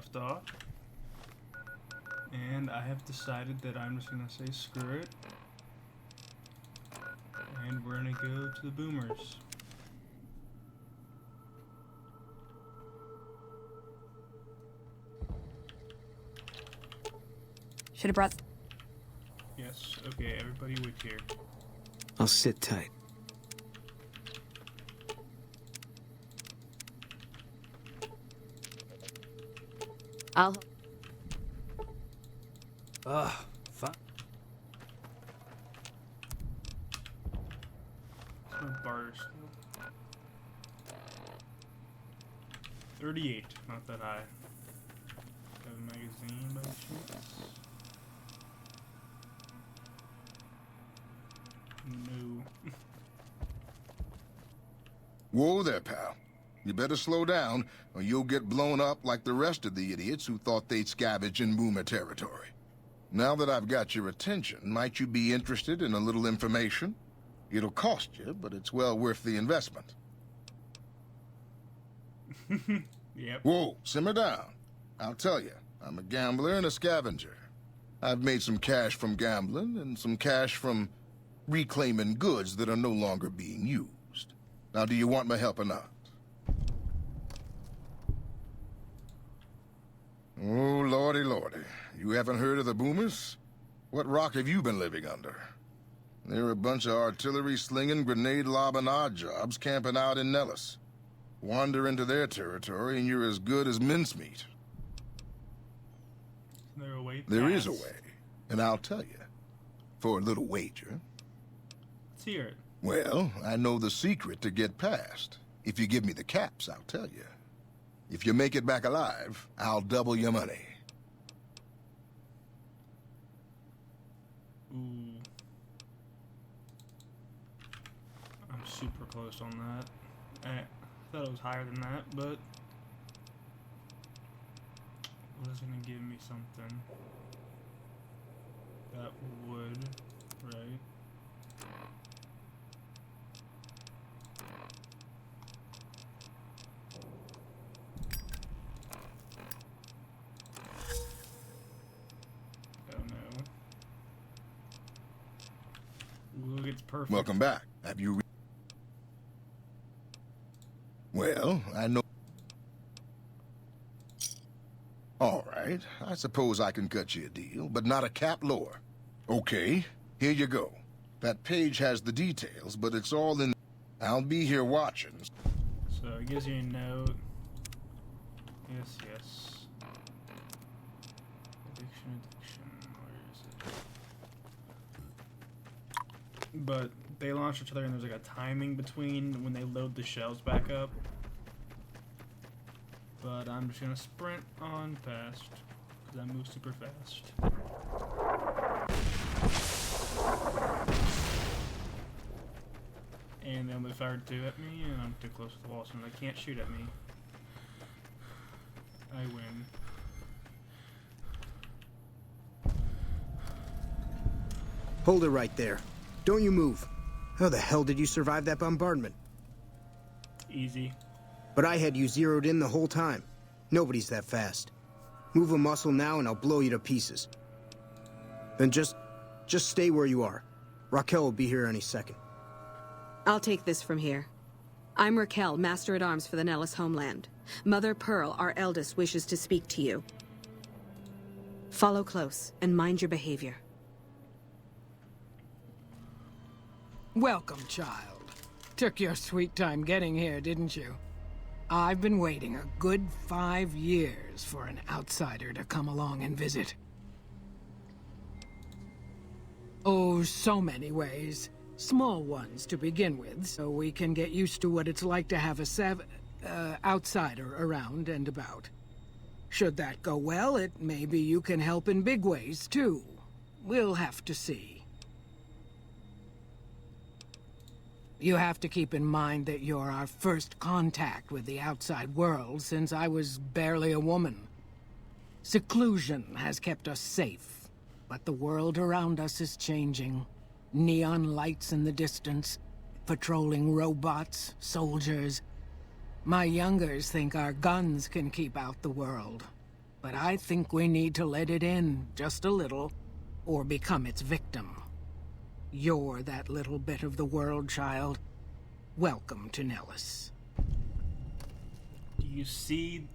left off. And I have decided that I'm just gonna say screw it. And we're gonna go to the boomers. Should have brought... Yes, okay, everybody wait here. I'll sit tight. I'll... Ugh, fuck. It's my barter skill. 38, not that high. Have a magazine by chance? No. Whoa there, pal. You better slow down, or you'll get blown up like the rest of the idiots who thought they'd scavenge in boomer territory. Now that I've got your attention, might you be interested in a little information? It'll cost you, but it's well worth the investment. Yep. Whoa, simmer down. I'll tell you, I'm a gambler and a scavenger. I've made some cash from gambling and some cash from reclaiming goods that are no longer being used. Now, do you want my help or not? Oh, lordy, lordy. You haven't heard of the boomers? What rock have you been living under? They're a bunch of artillery-slinging, grenade-lobbing odd jobs camping out in Nellis. Wander into their territory and you're as good as mincemeat. There a way? There is a way, and I'll tell you. For a little wager. Let's hear it. Well, I know the secret to get past. If you give me the caps, I'll tell you. If you make it back alive, I'll double your money. Ooh. I'm super close on that. I thought it was higher than that, but... What is gonna give me something? That would, right? Oh no. Look, it's perfect. Welcome back. Have you... Well, I know... All right, I suppose I can cut you a deal, but not a cap lower. Okay, here you go. That page has the details, but it's all in... I'll be here watching. So it gives you a note. Yes, yes. Addiction. Where is it? But they launch each other and there's like a timing between when they load the shells back up. But I'm just gonna sprint on past, because I move super fast. And then they fired two at me, and I'm too close to the wall, so they can't shoot at me. I win. Hold it right there. Don't you move. How the hell did you survive that bombardment? Easy. But I had you zeroed in the whole time. Nobody's that fast. Move a muscle now and I'll blow you to pieces. Then just stay where you are. Raquel will be here any second. I'll take this from here. I'm Raquel, Master-at-Arms for the Nellis homeland. Mother Pearl, our eldest, wishes to speak to you. Follow close and mind your behavior. Welcome, child. Took your sweet time getting here, didn't you? I've been waiting a good 5 years for an outsider to come along and visit. Oh, so many ways. Small ones to begin with, so we can get used to what it's like to have a outsider around and about. Should that go well, it may be you can help in big ways, too. We'll have to see. You have to keep in mind that you're our first contact with the outside world since I was barely a woman. Seclusion has kept us safe, but the world around us is changing. Neon lights in the distance, patrolling robots, soldiers. My youngers think our guns can keep out the world. but I think we need to let it in just a little, or become its victim. You're that little bit of the world, child. Welcome to Nellis. Do you see,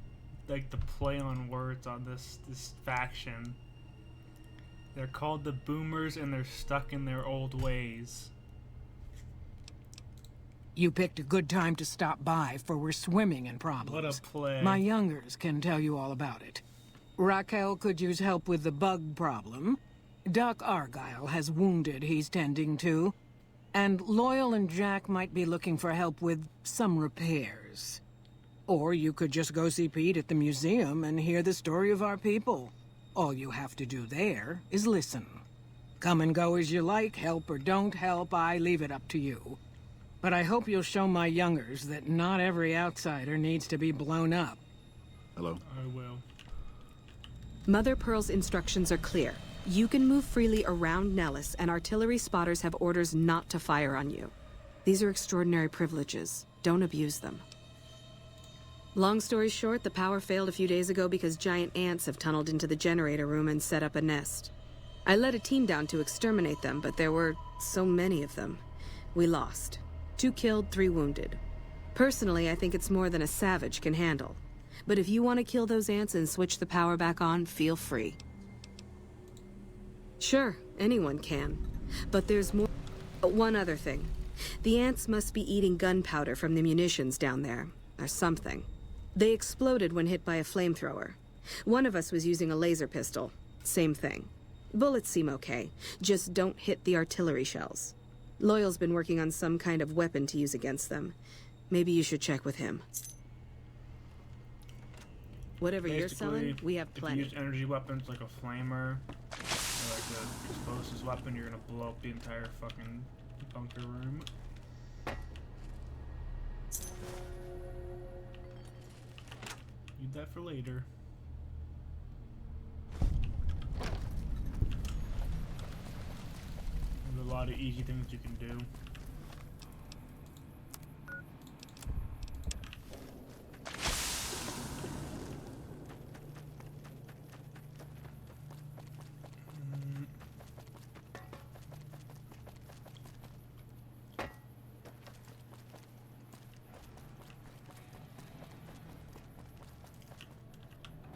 like, the play on words on this faction? They're called the Boomers, and they're stuck in their old ways. You picked a good time to stop by, for we're swimming in problems. What a play. My youngers can tell you all about it. Raquel could use help with the bug problem. Doc Argyle has wounded he's tending to. And Loyal and Jack might be looking for help with some repairs. Or you could just go see Pete at the museum and hear the story of our people. All you have to do there is listen. Come and go as you like, help or don't help, I leave it up to you. But I hope you'll show my youngers that not every outsider needs to be blown up. Hello? I will. Mother Pearl's instructions are clear. You can move freely around Nellis, and artillery spotters have orders not to fire on you. These are extraordinary privileges. Don't abuse them. Long story short, the power failed a few days ago because giant ants have tunneled into the generator room and set up a nest. I led a team down to exterminate them, but there were so many of them. We lost. 2 killed, 3 wounded. Personally, I think it's more than a savage can handle. But if you want to kill those ants and switch the power back on, feel free. Sure, anyone can. But there's more. One other thing. The ants must be eating gunpowder from the munitions down there, or something. They exploded when hit by a flamethrower. One of us was using a laser pistol. Same thing. Bullets seem okay, just don't hit the artillery shells. Loyal's been working on some kind of weapon to use against them. Maybe you should check with him. Whatever you're selling, we have If plenty. you use energy weapons like a flamer, or like an explosives weapon, you're gonna blow up the entire fucking bunker room. Need that for later. There's a lot of easy things you can do.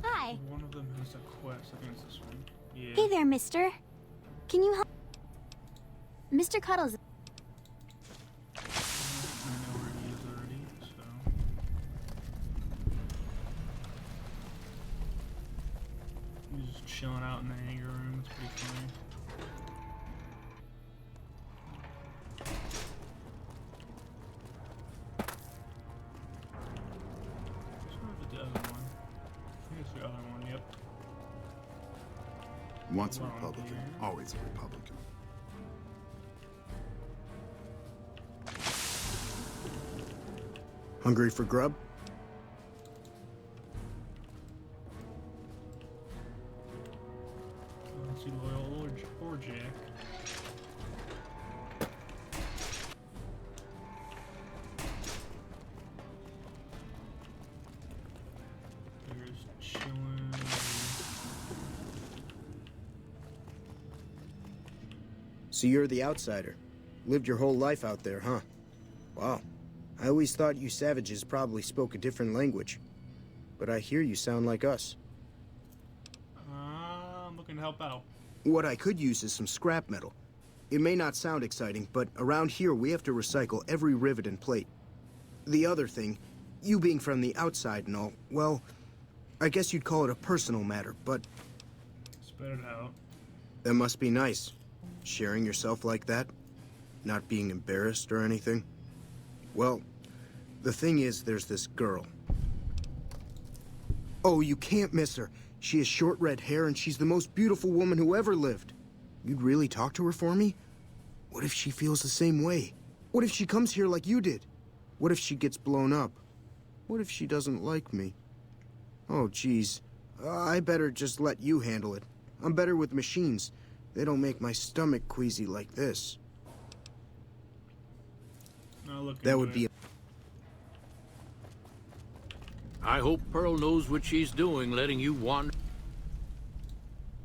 Hi. One of them has a quest. I think it's this one. Yeah. Hey there, mister. Can you help? Mr. Cuddles. I know where he is already, so. He's just chilling out in the hangar room. It's pretty funny. The other one. I think it's the other one, yep. Once a Hold on Republican, here. always a Republican. Hungry for grub? Let's see, Loyal or Jack. There's chilling. So you're the outsider. Lived your whole life out there, huh? Wow. I always thought you savages probably spoke a different language. But I hear you sound like us. I'm looking to help out. What I could use is some scrap metal. It may not sound exciting, but around here we have to recycle every rivet and plate. The other thing, you being from the outside and all, well, I guess you'd call it a personal matter, but Spit it out. that must be nice. Sharing yourself like that. Not being embarrassed or anything. Well, the thing is, there's this girl. Oh, you can't miss her. She has short red hair and she's the most beautiful woman who ever lived. You'd really talk to her for me? What if she feels the same way? What if she comes here like you did? What if she gets blown up? What if she doesn't like me? Oh, geez. I better just let you handle it. I'm better with machines. They don't make my stomach queasy like this. I'll look That into would it. be... I hope Pearl knows what she's doing, letting you wander.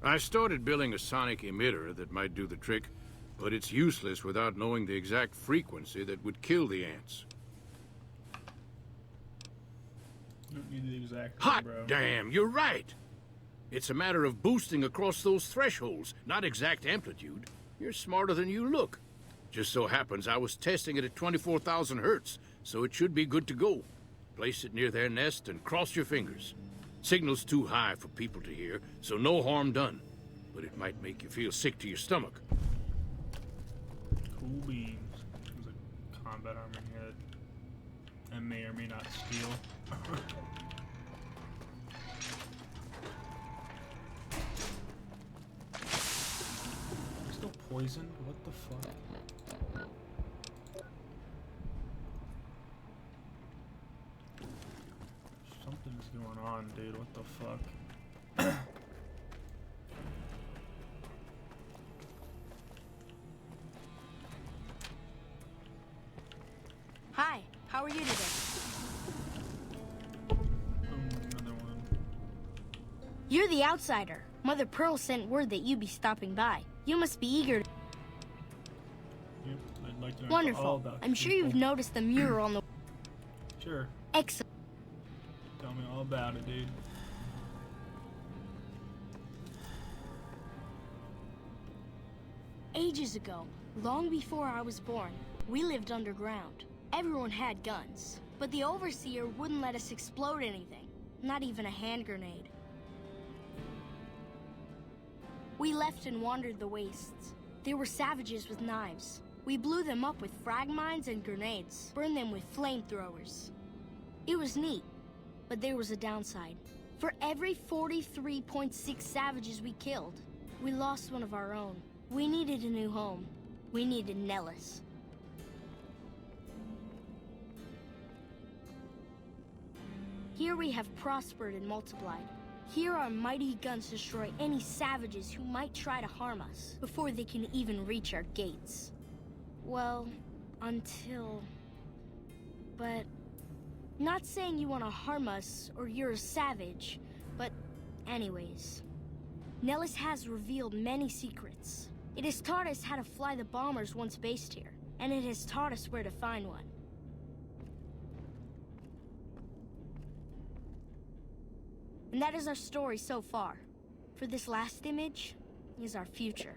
I started building a sonic emitter that might do the trick, but it's useless without knowing the exact frequency that would kill the ants. You don't need the exact Hot bro. damn, you're right! It's a matter of boosting across those thresholds, not exact amplitude. You're smarter than you look. Just so happens I was testing it at 24,000 hertz, so it should be good to go. Place it near their nest and cross your fingers. Signal's too high for people to hear, so no harm done. But it might make you feel sick to your stomach. Cool beans. There's a combat armor here that I may or may not steal. Still poisoned? What the fuck? Something's going on, dude. What the fuck? Hi, how are you today? Another one. You're the outsider. Mother Pearl sent word that you'd be stopping by. You must be eager to... Yep, I'd like to know all Wonderful. about I'm sure people. you've noticed the mural on the... Sure. Excellent. Tell me all about it, dude. Ages ago, long before I was born, we lived underground. Everyone had guns, but the Overseer wouldn't let us explode anything, not even a hand grenade. We left and wandered the wastes. There were savages with knives. We blew them up with frag mines and grenades, burned them with flamethrowers. It was neat, but there was a downside. For every 43.6 savages we killed, we lost one of our own. We needed a new home. We needed Nellis. Here we have prospered and multiplied. Here our mighty guns destroy any savages who might try to harm us before they can even reach our gates. Well, until... But... Not saying you want to harm us or you're a savage, but anyways. Nellis has revealed many secrets. It has taught us how to fly the bombers once based here, and it has taught us where to find one. And that is our story so far. For this last image is our future.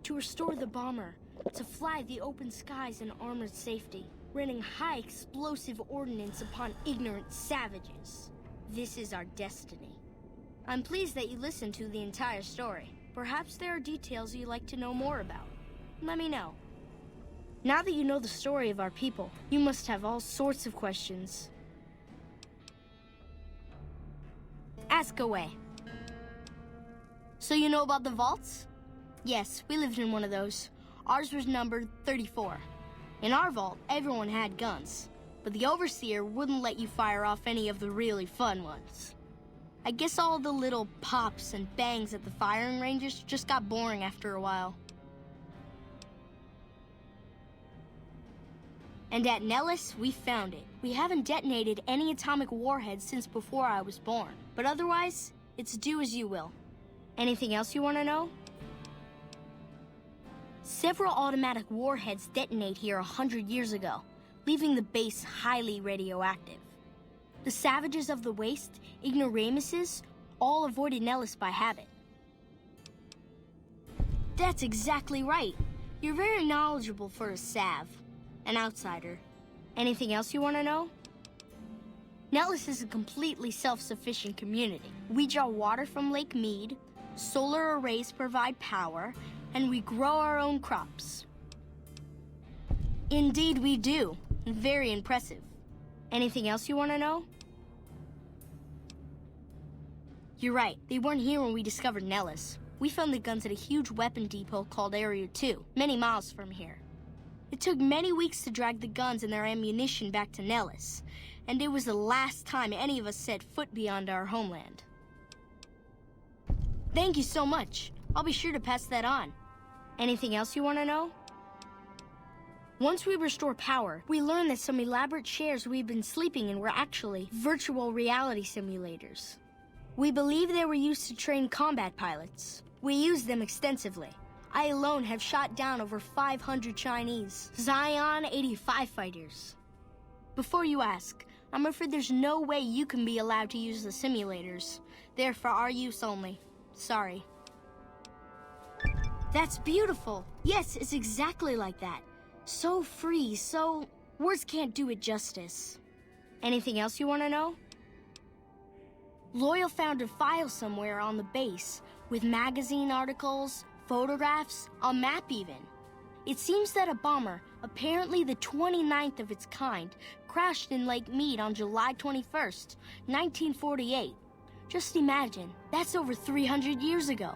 To restore the bomber, to fly the open skies in armored safety, raining high explosive ordnance upon ignorant savages. This is our destiny. I'm pleased that you listened to the entire story. Perhaps there are details you'd like to know more about. Let me know. Now that you know the story of our people, you must have all sorts of questions. Ask away. So you know about the vaults? Yes, we lived in one of those. Ours was numbered 34. In our vault, everyone had guns, but the Overseer wouldn't let you fire off any of the really fun ones. I guess all the little pops and bangs at the firing ranges just got boring after a while. And at Nellis, we found it. We haven't detonated any atomic warheads since before I was born, but otherwise, it's do as you will. Anything else you want to know? Several automatic warheads detonate here 100 years ago, leaving the base highly radioactive. The savages of the waste, ignoramuses, all avoided Nellis by habit. That's exactly right. You're very knowledgeable for a Sav, an outsider. Anything else you want to know? Nellis is a completely self-sufficient community. We draw water from Lake Mead, solar arrays provide power, and we grow our own crops. Indeed we do. Very impressive. Anything else you want to know? You're right, they weren't here when we discovered Nellis. We found the guns at a huge weapon depot called Area 2, many miles from here. It took many weeks to drag the guns and their ammunition back to Nellis, and it was the last time any of us set foot beyond our homeland. Thank you so much. I'll be sure to pass that on. Anything else you want to know? Once we restore power, we learned that some elaborate chairs we've been sleeping in were actually virtual reality simulators. We believe they were used to train combat pilots. We use them extensively. I alone have shot down over 500 Chinese Zion 85 fighters. Before you ask, I'm afraid there's no way you can be allowed to use the simulators. They're for our use only. Sorry. That's beautiful. Yes, it's exactly like that. So free, so... words can't do it justice. Anything else you want to know? Loyal found a file somewhere on the base with magazine articles, photographs, a map even. It seems that a bomber, apparently the 29th of its kind, crashed in Lake Mead on July 21st, 1948. Just imagine, that's over 300 years ago.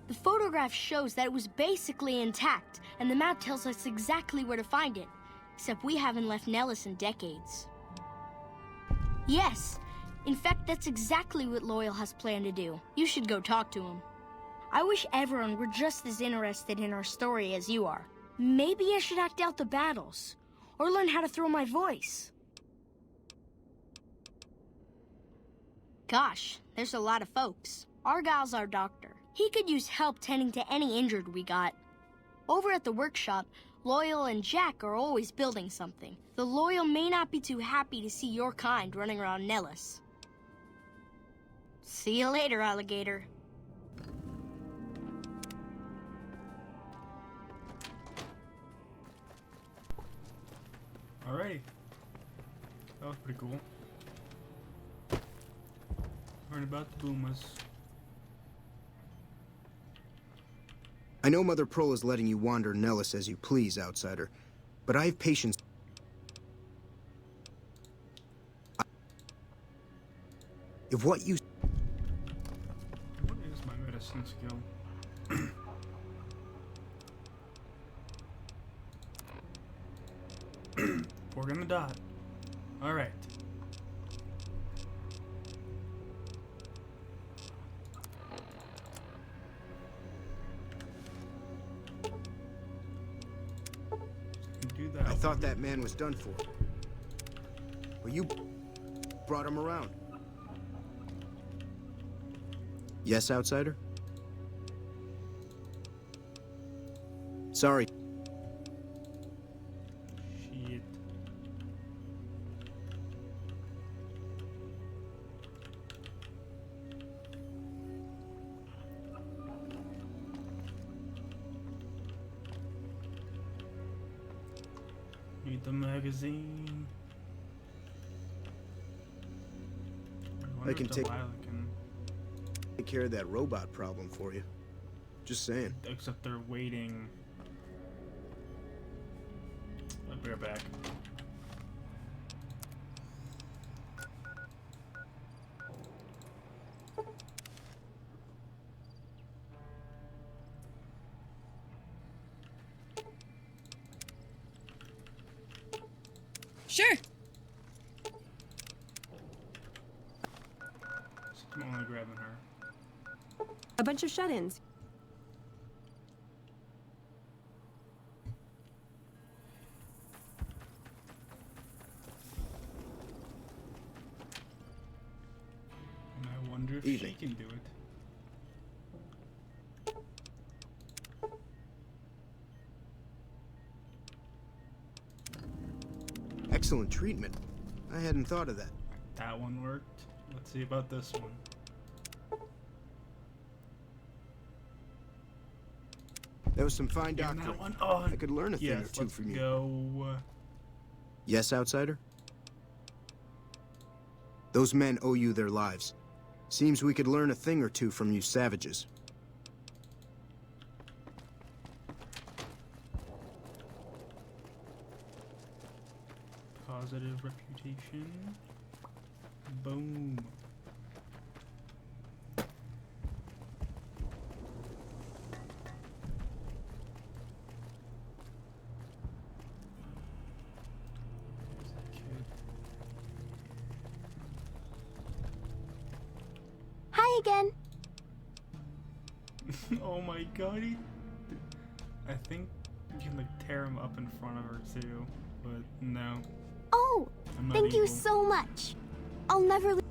The photograph shows that it was basically intact, and the map tells us exactly where to find it, except we haven't left Nellis in decades. Yes, in fact, that's exactly what Loyal has planned to do. You should go talk to him. I wish everyone were just as interested in our story as you are. Maybe I should act out the battles, or learn how to throw my voice. Gosh, there's a lot of folks. Argyle's our doctor. He could use help tending to any injured we got. Over at the workshop, Loyal and Jack are always building something. The Loyal may not be too happy to see your kind running around Nellis. See you later, alligator. Alrighty. That was pretty cool. Learn about the boomers. I know Mother Pearl is letting you wander Nellis as you please, outsider, but I have patience. If what you... What is my medicine skill? We're gonna dot. Alright. Do that. I thought that man was done for. Well, you brought him around. Yes, outsider? Sorry. Shit. Need the magazine. I can take care of that robot problem for you. Just saying. Except they're waiting. I'll be right back. Sure. I'm only grabbing her. A bunch of shut-ins. And I wonder if Evening. she can do it. Excellent treatment. I hadn't thought of that. That one worked. Let's see about this one. That was some fine Yeah, doctoring. that one. Oh, I could learn a thing or yes, two let's from you. go. Yes, outsider? Those men owe you their lives. Seems we could learn a thing or two from you savages. Positive reputation. Boom. There's that kid. Hi again. Oh my god, I think you can like tear him up in front of her too, but no. Oh, I'm not thank you evil. so much. I'll never leave.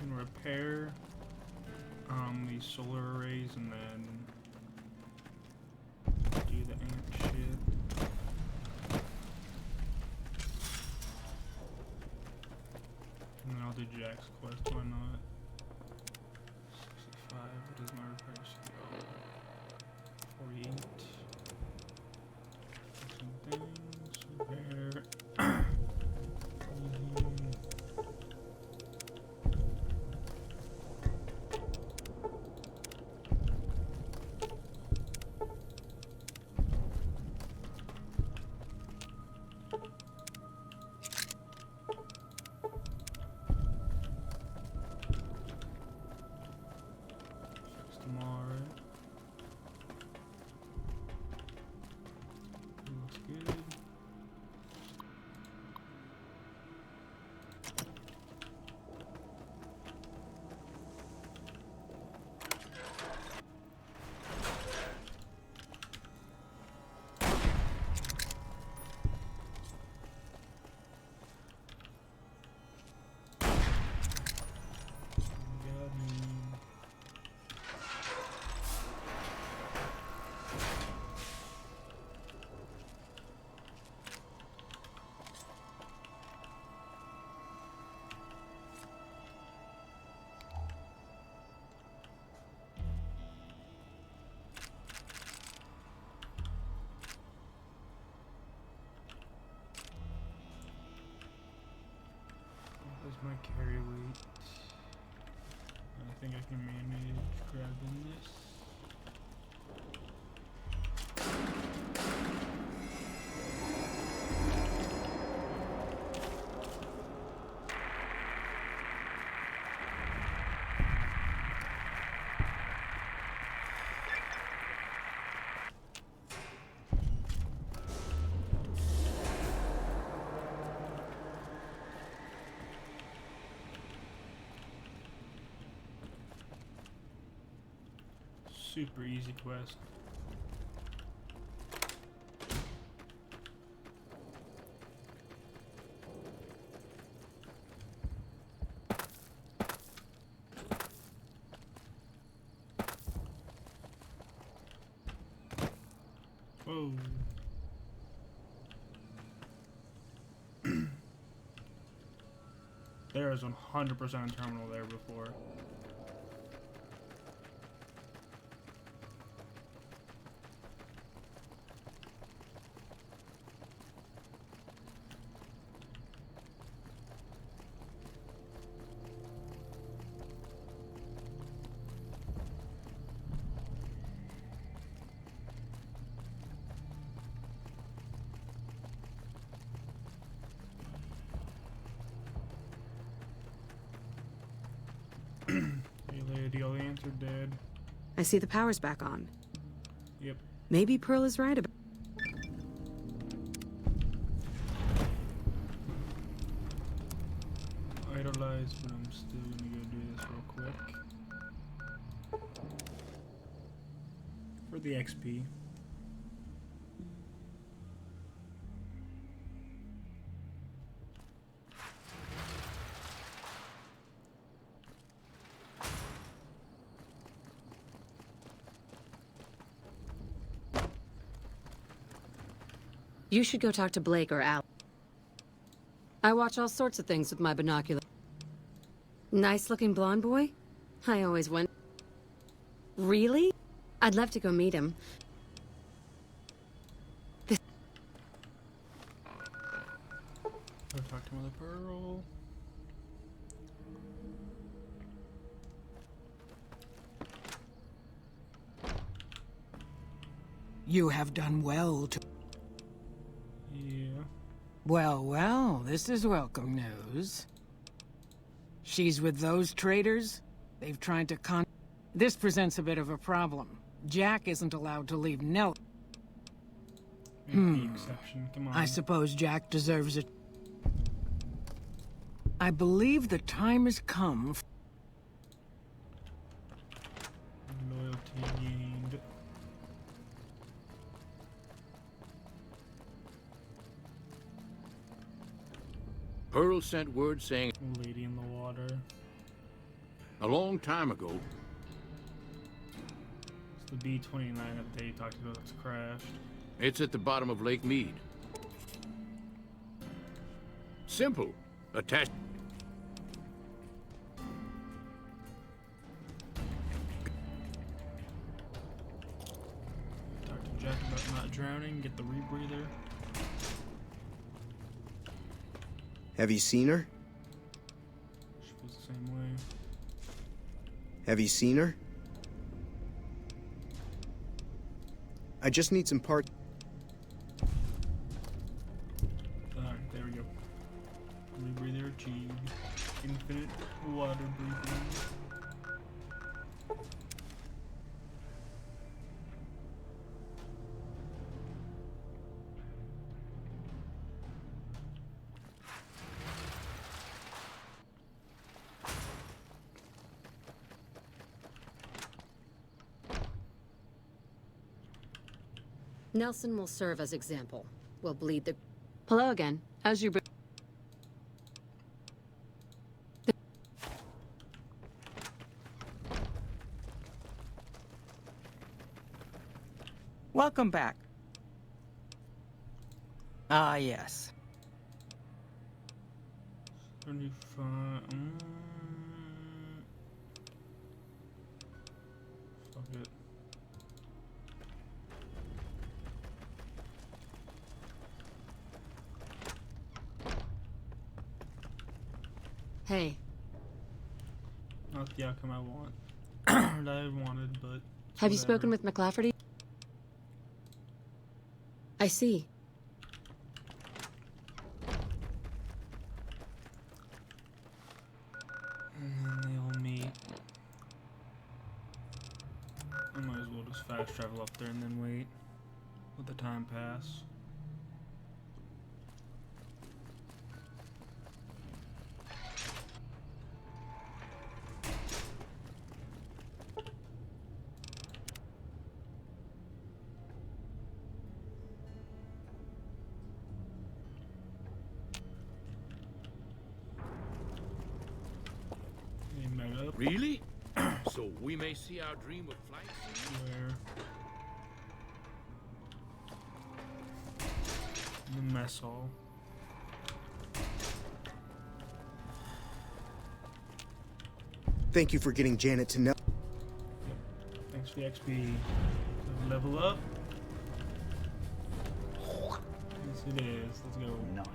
and repair these solar arrays, and then do the ant shit. And then I'll do Jack's quest, why not? 65, what is my repair skill? 48. Some things, repair. Where's my carry weight? I think I can manage grabbing this. Super easy quest. Whoa. There is 100% a terminal there before. Hey lady, all the ants are dead. I see the power's back on. Yep. Maybe Pearl is right about... Idolize, but I'm still gonna go do this real quick. For the XP. You should go talk to Blake or Al. I watch all sorts of things with my binocular. Nice-looking blonde boy? I always went... Really? I'd love to go meet him. Go talk to Mother Pearl. You have done well to... Yeah. Well, well, this is welcome news. She's with those traitors? They've tried to This presents a bit of a problem. Jack isn't allowed to leave Nell. Make the exception. Come on. I suppose Jack deserves it. I believe the time has come. Loyalty gained. Pearl sent word saying... Lady in the water. A long time ago. It's the B-29 update you talked about that's crashed. It's at the bottom of Lake Mead. Simple. Attach. Talk to Jack about not drowning, get the rebreather. Have you seen her? She feels the same way. Have you seen her? I just need some parts. Alright, there we go. Rebreather achieved. Infinite water breathing. Nelson will serve as example. We'll bleed the... Hello again. How's your... Welcome back. Ah, yes. 25... Fuck it. Hey, Not the outcome I want. That I wanted, but... it's have you whatever. spoken with McLafferty? I see. And then they'll meet. I might as well just fast travel up there and then wait. Let the time pass. They met up. Really? So we may see our dream of flight soon? Where? The mess hall. Thank you for getting Janet to know. Thanks for the XP. Level up. Yes, it is. Let's go. Nice.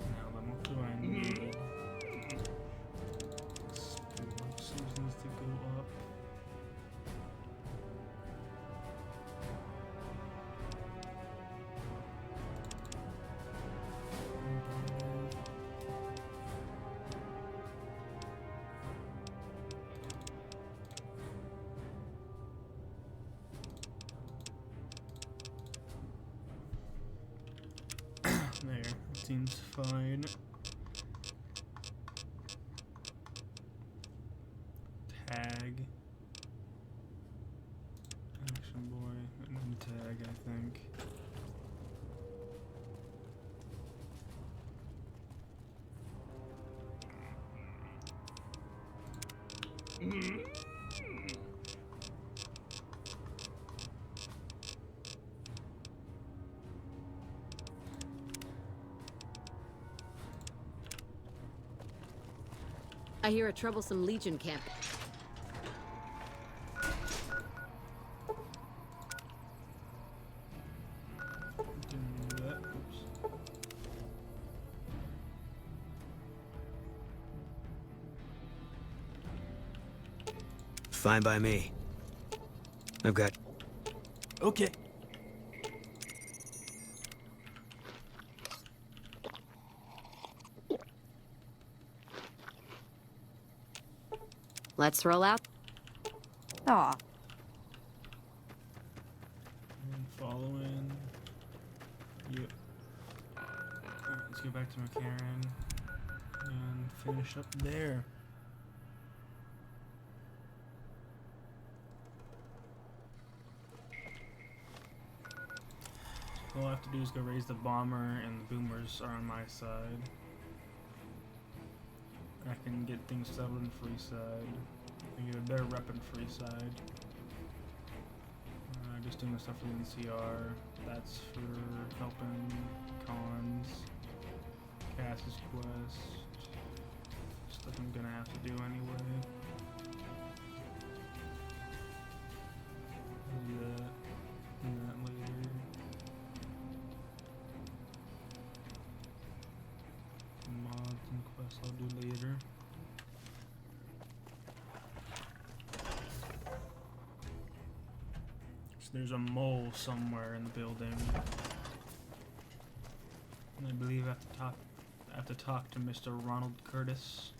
Now, then what do I need? Spokes needs to go up. There, seems fine. Tag. Action boy, and then tag, I think. I hear a troublesome Legion camp. Didn't do that. Oops. Fine by me. I've got... Okay. Let's roll out. Aw. And following. Yep. Alright, let's go back to McCarran and finish up there. All I have to do is go raise the bomber, and the boomers are on my side. I can get things settled in Freeside. I can get a better rep in Freeside. Just doing the stuff for the NCR. That's for helping cons. Cass's quest. Stuff I'm gonna have to do anyway. Do that. Do that later. Mods and quests I'll do later. So there's a mole somewhere in the building. And I believe I have to talk to Mr. Ronald Curtis.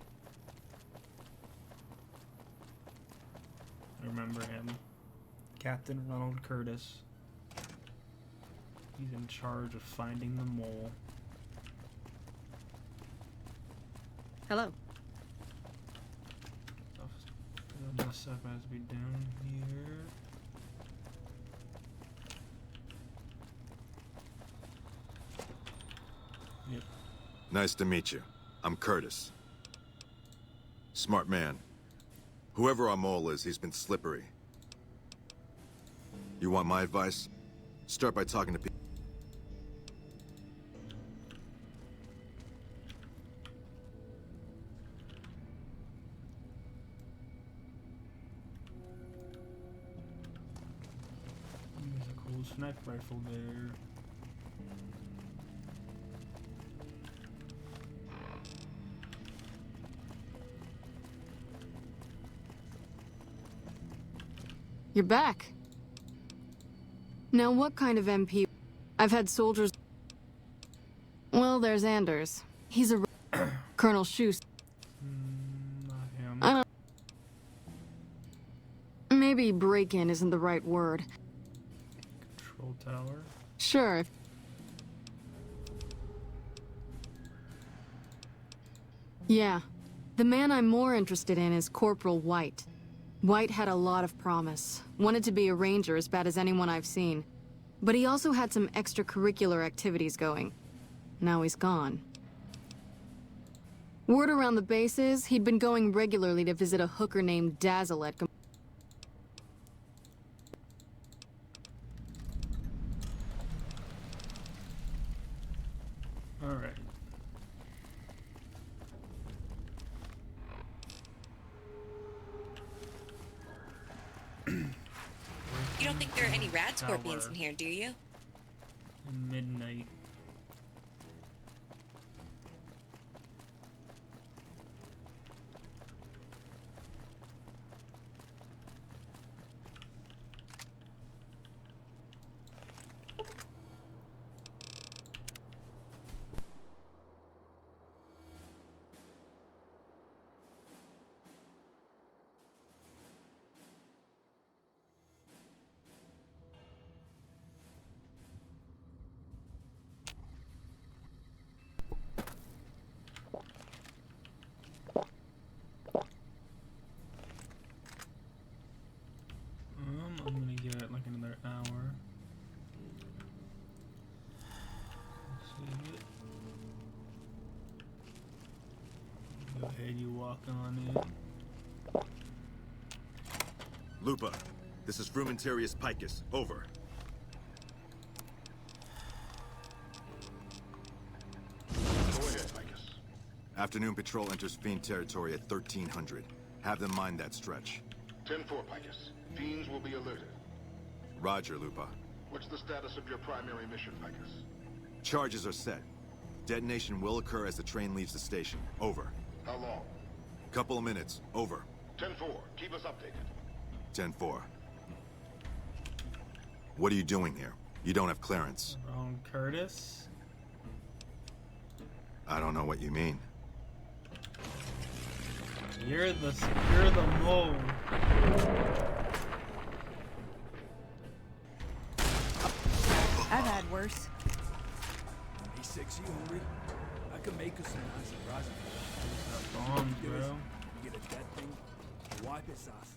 I remember him. Captain Ronald Curtis. He's in charge of finding the mole. Hello. This stuff has to be down here. Yep. Nice to meet you. I'm Curtis. Smart man. Whoever our mole is, he's been slippery. You want my advice? Start by talking to people. There's a cool sniper rifle there. You're back. Now, what kind of MP? I've had soldiers. Well, there's Anders. He's a Colonel Schuster. Not him. I don't. Maybe break-in isn't the right word. Control tower. Sure. Yeah. The man I'm more interested in is Corporal White. White had a lot of promise. Wanted to be a ranger as bad as anyone I've seen. But he also had some extracurricular activities going. Now he's gone. Word around the base is he'd been going regularly to visit a hooker named Dazzle at... Alright. You don't think there are any rat scorpions in here, do you? Midnight. I'm gonna give it like another hour. Save it. Go ahead, you walk on in. Lupa, this is Frumentarius Picus. Over. Go ahead, Picus. Afternoon patrol enters Fiend territory at 1300. Have them mind that stretch. 10-4, Picus. Fiends will be alerted. Roger, Lupa. What's the status of your primary mission, Picus? Charges are set. Detonation will occur as the train leaves the station. Over. How long? Couple of minutes. Over. 10-4. Keep us updated. 10-4. What are you doing here? You don't have clearance. Wrong, Curtis. I don't know what you mean. You're the mole. I've had worse. Hey, sexy, hungry? I can make us some nice surprises. Bombs, bro. You get a dead thing, wipe its ass.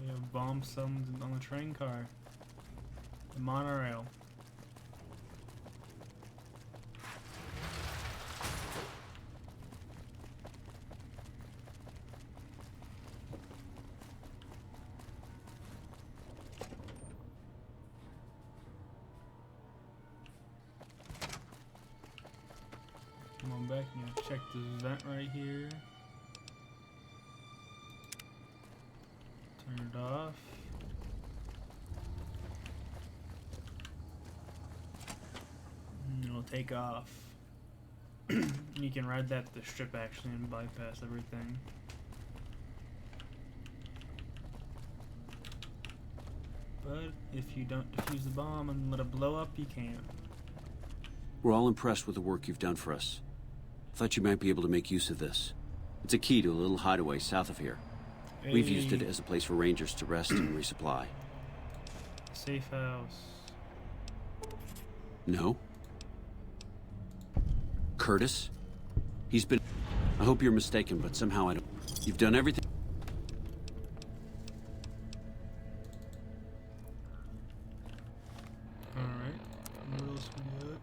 We have bomb summons on the train car. The monorail. check this vent right here. Turn it off. And it'll take off. You can ride that the strip actually and bypass everything. But if you don't defuse the bomb and let it blow up, you can't. We're all impressed with the work you've done for us. Thought you might be able to make use of this. It's a key to a little hideaway south of here. We've used it as a place for rangers to rest and resupply. Safe house. No? Curtis? He's been... I hope you're mistaken, but somehow I don't... You've done everything... Alright. What else we got?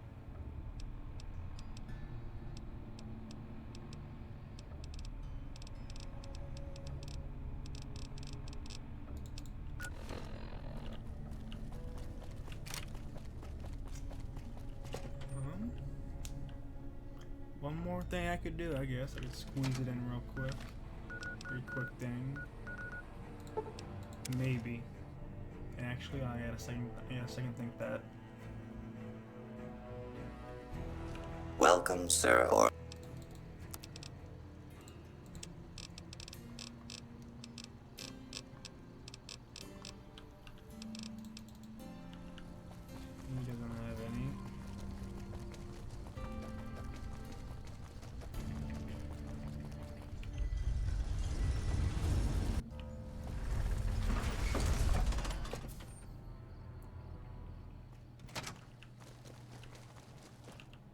One more thing I could do, I guess. I could squeeze it in real quick. Pretty quick thing. Maybe. Actually, I gotta second think that. Welcome, sir. He doesn't have any.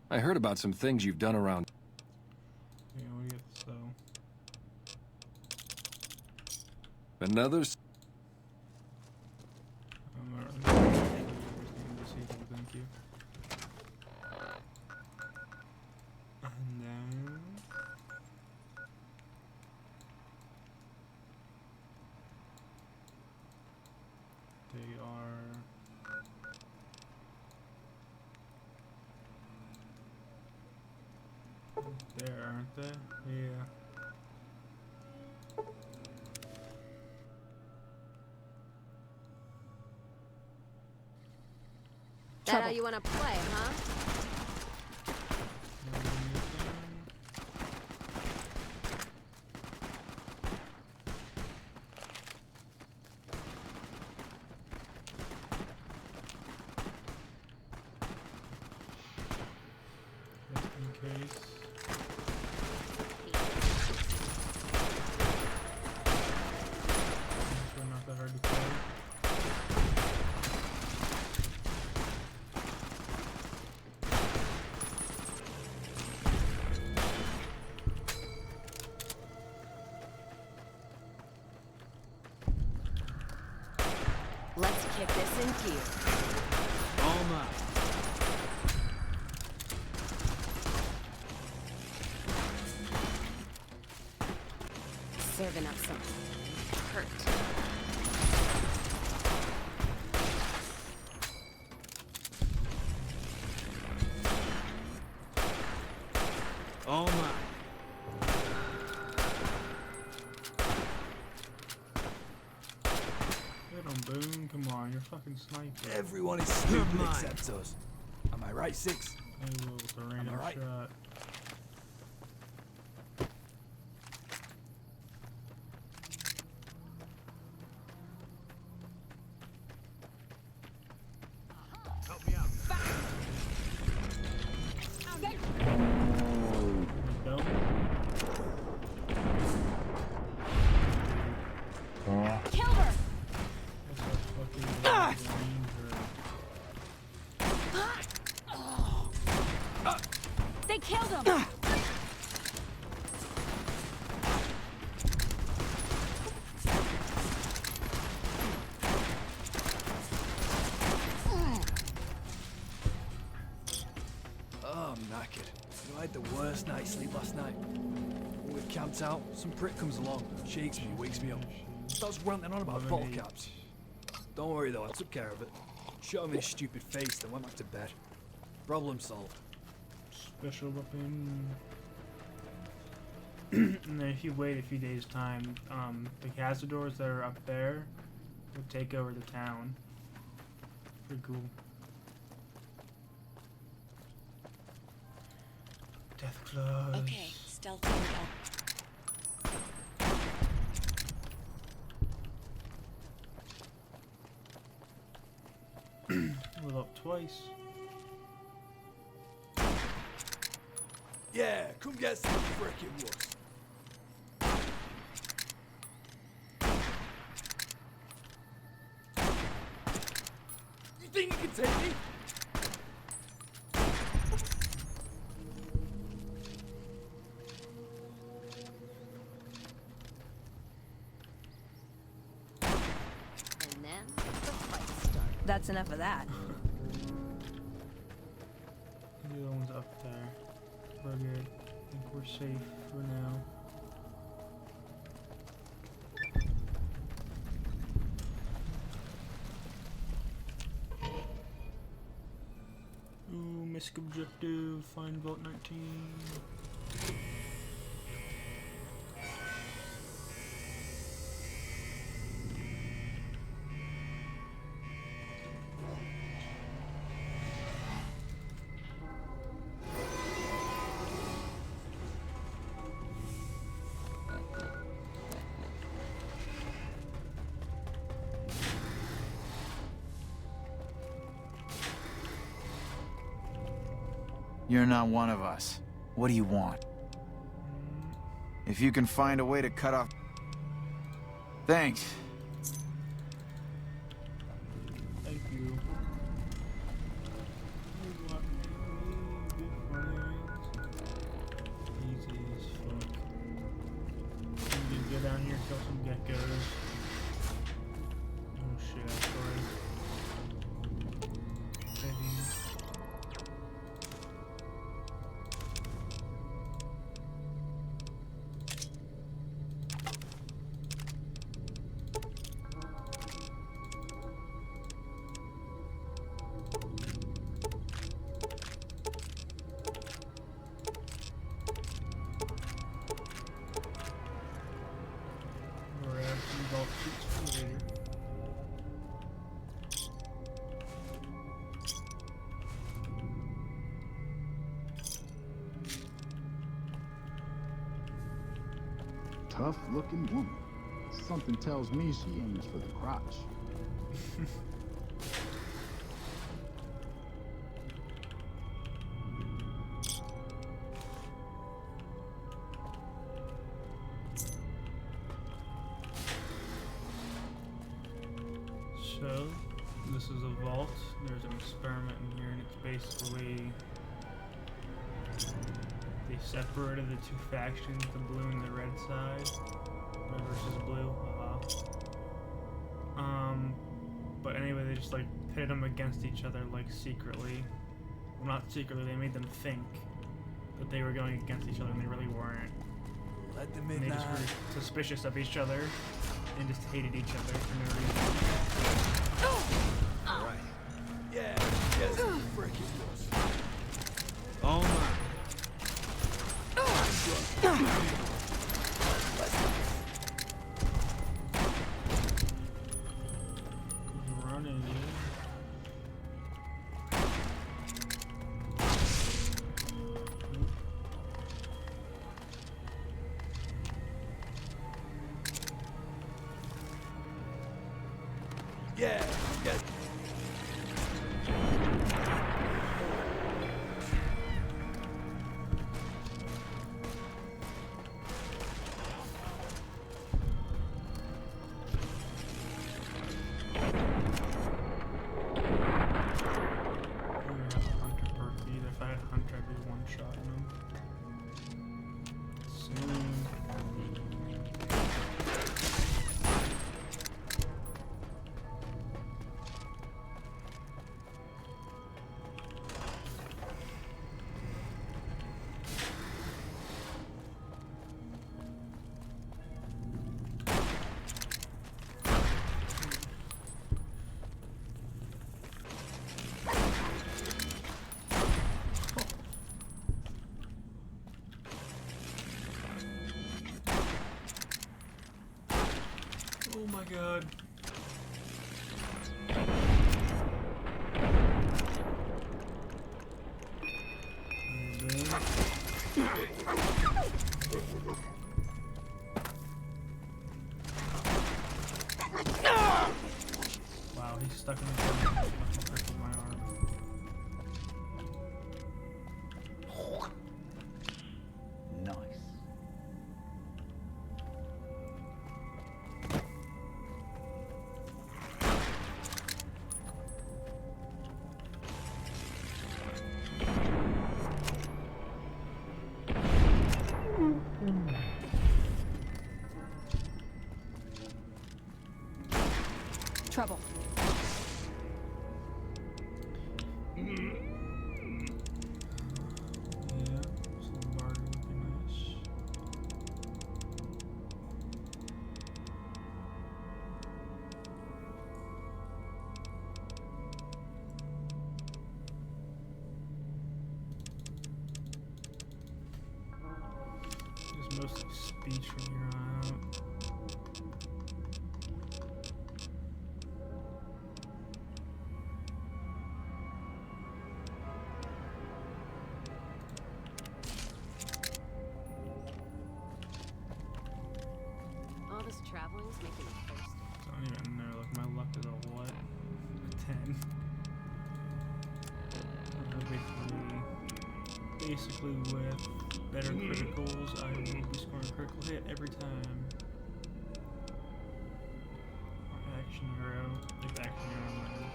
I heard about some things you've done around. Yeah, we get so. Another. Thank you. And then. They are. There, aren't they? Yeah. That how you want to play, huh? Just in case. Not that hard to play. Let's kick this in gear. All mine. Serving up some hurt. All mine. Hit 'em, Boone. Come on, you're fucking sniping. Everyone is stupid except us. Am I right, Six? I will with a random right? shot. Help me out. Nope. Killed her! That's a fucking They killed him! Oh, I'm knackered. I had the worst night's sleep last night. When we camped out, some prick comes along, shakes me, wakes me up. Starts ranting on about bottle caps. Don't worry though, I took care of it. Shot him in his stupid face, then went back to bed. Problem solved. special weapon. And then if you wait a few days' time, the cazadors that are up there will take over the town. Pretty cool. Death claws. Okay, stealth mode on. Level up twice. Yeah, come get some frickin' wuss. You think you can take me? And then the fight started. That's enough of that. The other one's up there. We're good. I think we're safe for now. Ooh, misc objective, find Vault 19. You're not one of us. What do you want? If you can find a way to cut off... Thanks. Thank you. Easy as fuck. You can go down here, kill some geckos. Oh shit, sorry. Tough-looking woman. Something tells me she aims for the crotch. So, this is a vault. There's an experiment in here, and it's basically... They separated the two factions, the blue and the red side. Red versus blue, but anyway, they just like pitted them against each other, like secretly. Well, not secretly, they made them think that they were going against each other, and they really weren't. Let them And in they just now. were suspicious of each other, and just hated each other for no reason. Alright. Yeah, get some frickin' wuss. Oh my. Running, Yeah, get. Oh my god. Wow, he's stuck in the corner. My arm. Nice. Trouble. Yeah, some bargain would be nice. It's mostly speech from here on out. All this traveling is making me thirsty. I don't even know, like my luck is a what? 10. Basically with better criticals, I will be scoring a critical hit every time. Action hero, if action hero matters.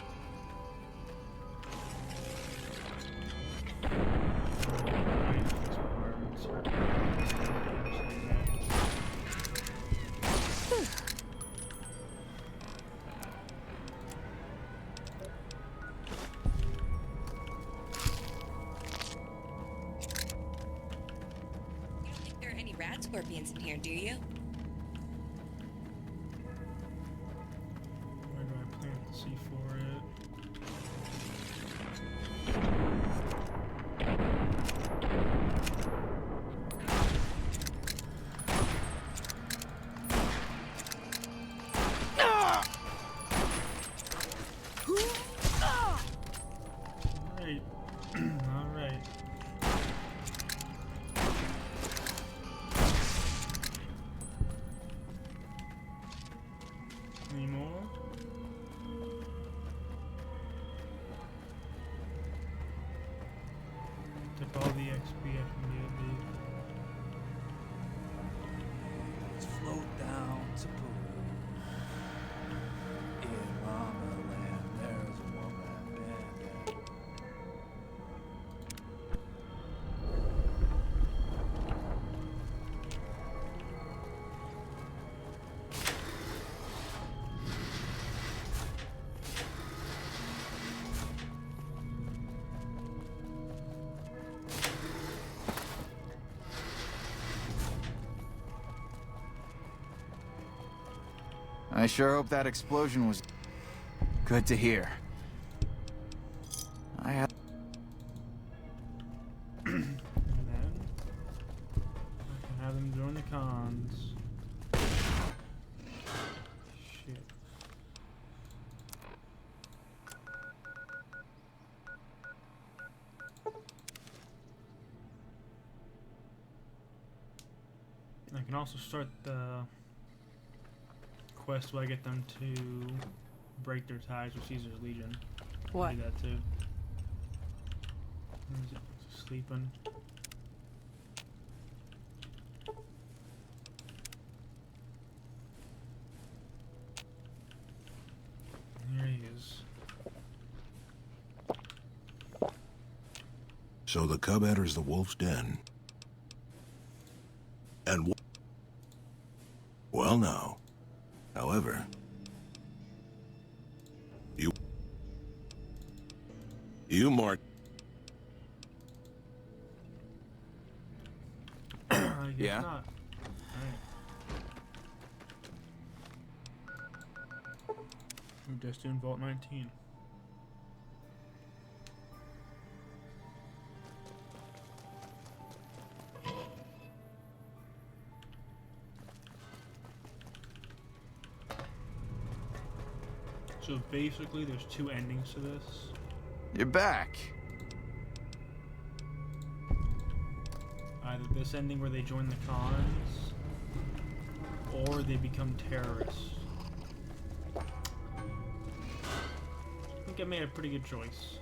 There are any rat scorpions in here, do you? Where do I plant the C for it? Alright. Alright. Any more? Took all the XP I can get, dude. Let's float down to Peru. In Mama land, there's a woman bandit. I sure hope that explosion was good to hear. I have... And then I can have them join the cons. Shit. I can also start the quest where I get them to break their ties with Caesar's Legion. What? I do that too. Where is it? It's sleeping. There he is. So the cub enters the wolf's den. And well now. However, you Mart. I guess Yeah? not. Alright. We're just doing Vault 19. So basically, there's two endings to this. You're back. Either this ending where they join the cons, or they become terrorists. I think I made a pretty good choice.